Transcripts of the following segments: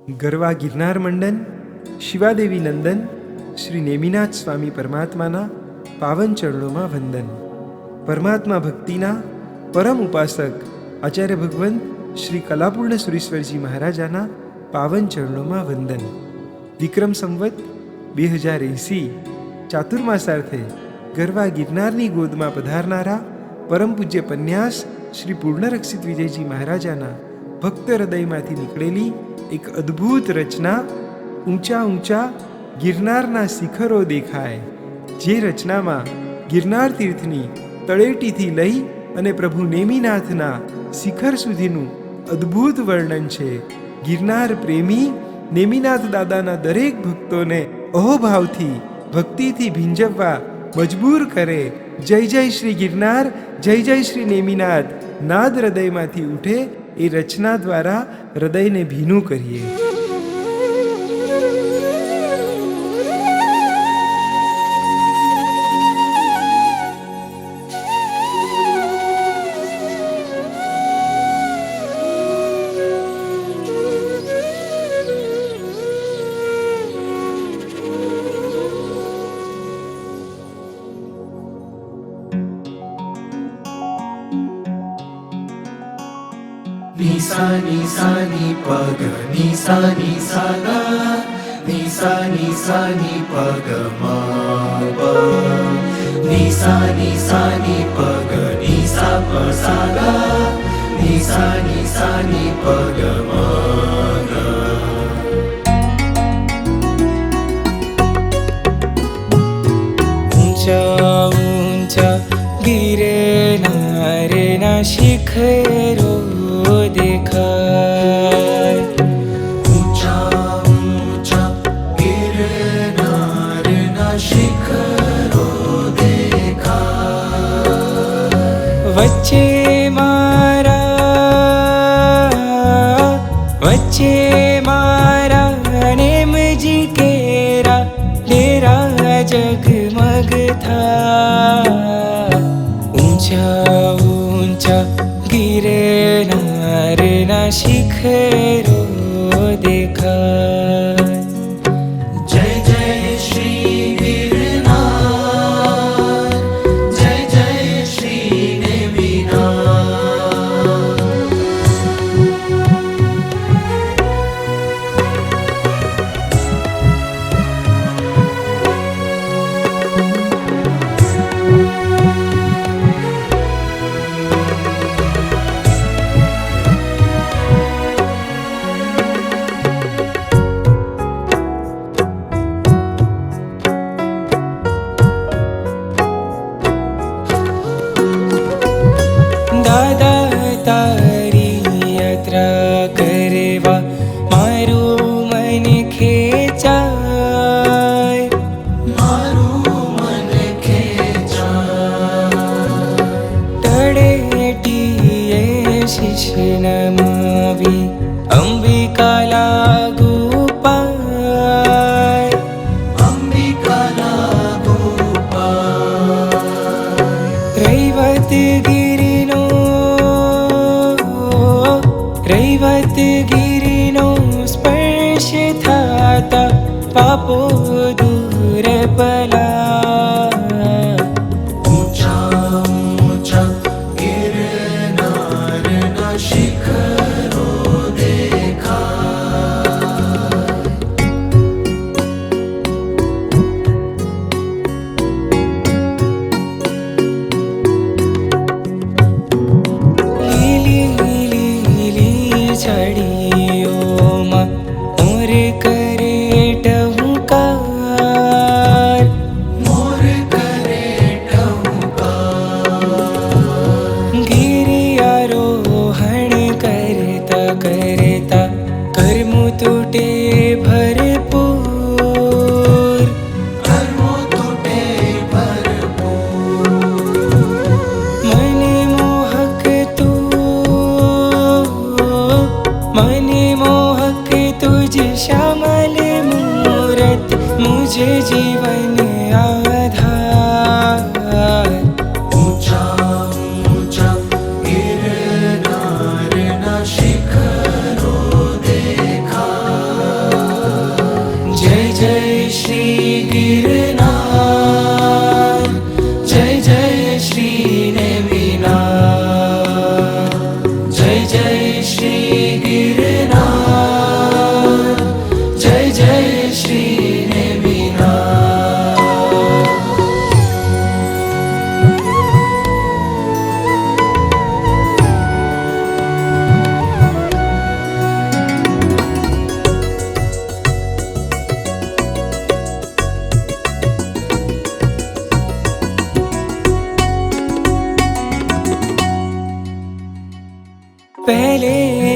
ગરવા ગિરનાર મંડન શિવાદેવી નંદન શ્રી નેમિનાથ સ્વામી પરમાત્માના પાવન ચરણોમાં વંદન. પરમાત્મા ભક્તિના પરમ ઉપાસક આચાર્ય ભગવંત શ્રી કલાપૂર્ણ સુરેશ્વરજી મહારાજાના પાવન ચરણોમાં વંદન. વિક્રમ સંવત 2080 ચાતુર્માસાર્થે ગરવા ગિરનારની ગોદમાં પધારનારા પરમ પૂજ્ય પન્યાસ શ્રી પૂર્ણરક્ષિત વિજયજી મહારાજાના ભક્ત હૃદયમાંથી નીકળેલી એક અદ્ભુત રચના ઊંચા ઊંચા ગિરનારના શિખરો દેખાય, જે રચનામાં ગિરનાર તીર્થની તળેટીથી લઈ અને પ્રભુ નેમિનાથના શિખર સુધીનું અદ્ભુત વર્ણન છે. ગિરનાર પ્રેમી નેમિનાથ દાદાના દરેક ભક્તોને અહોભાવથી ભક્તિથી ભીંજવવા મજબૂર કરે. જય જય શ્રી ગિરનાર, જય જય શ્રી નેમિનાથ નાદ હૃદયમાંથી ઉઠે એ રચના દ્વારા હૃદયને ભીનું કરીએ. Nisa nisa ni paga nisa nisa ga nisa nisa ni paga ma pa nisa nisa ni paga nisa pa sa ga nisa nisa ni paga ma ga. ऊंचा ऊंचा गिरनारना शिखरो देखाय, ऊंचा ऊंचा गिरनारना शिखरो देखाय. वच्चे मारा नेमजी केरा डेरा जगमग था. ऊंचा ऊंचा गिरनारना शिखरो देखाय. जय जय श्री गिरनार, जय जय श्री नेमिनाथ. अंबिका लागू पाय, अंबिका लागू पाय. रैवतगिरिनो स्पर्श थाता पापो दूर पला. ऊंचा ऊंचा गिरनारना शिखरो मुझे जीवन आधार. ऊंचा ऊंचा गिरनारना शिखरो देखा.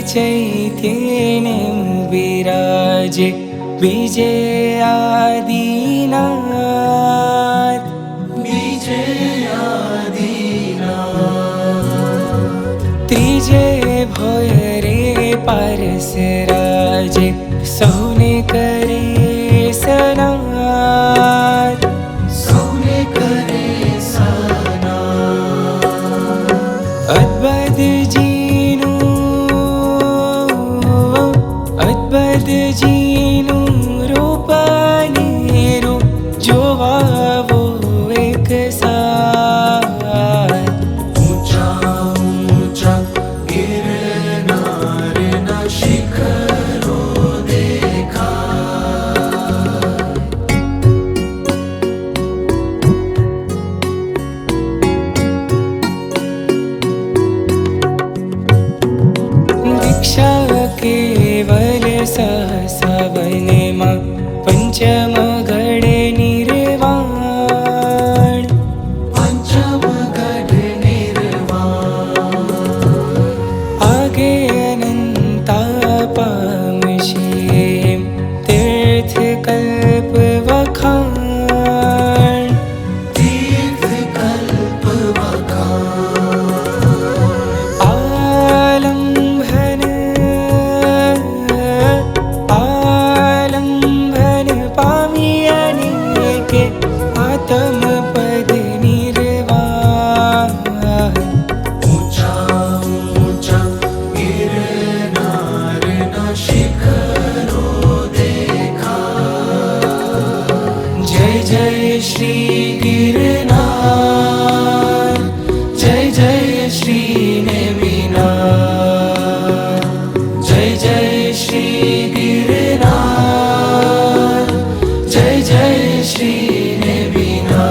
चैत्येने विराजे बीजे आदिनाथ बीजे आदिनाथ त्रिजे भोयरे पारसराजे सौने करे सनाथ सौने करे सनाथ अद्भुत जीनु रूपानेरु जोवावो एक साथ ऊंचा ऊंचा गिरनार न शिखरो देखा दीक्षा केवल सहसा वने मा पंचम गढ़ निर्वाण पंचम गढ़ निर्वाण आगे अनंता पामशे तीर्थ कल्प वखाण तीर्थ कल्प वखाण श्री गिरनार जय जय श्री नेमिनाथ जय जय श्री गिरनार जय जय श्री नेमिनाथ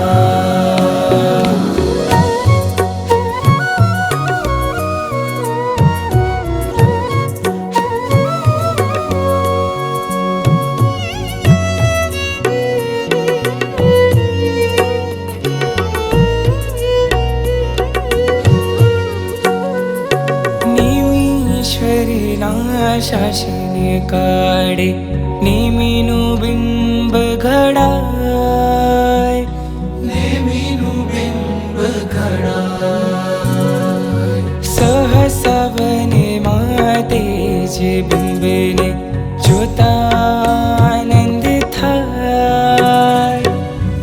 शासन काढे नेमिनु बिंब घडाय नेमिनु बिंब घडाय सहसा वने मातेज बिंबने जोता आनंद थाय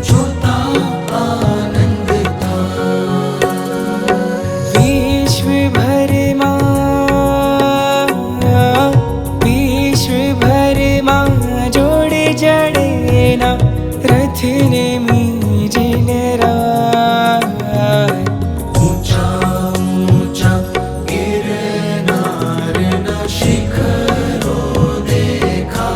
जोता आनंद थाय विश्व भर जोड़े जड़ेना रथ नेमि जिनराय ऊंचा ऊंचा गिरनार न शिखरो देखा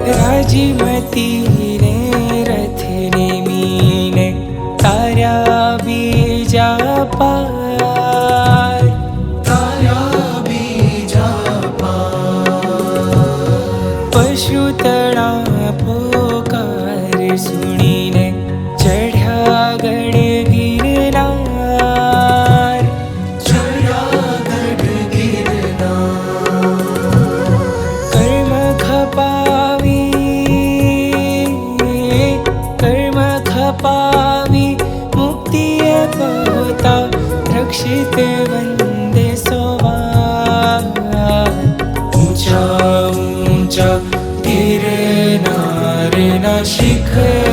राजीमती ने रथ नेमीने तार्या बीजा पार तार्या बीजा पार पशुतळा पोकार सुनीने चढ़्या गढ़ गिरनार चढ़्या गढ़ गिरनार कर्म खपावी मुक्ति पावता रक्षित वंदे सोवार ऊंचा ऊंचा गिरनार न शिखर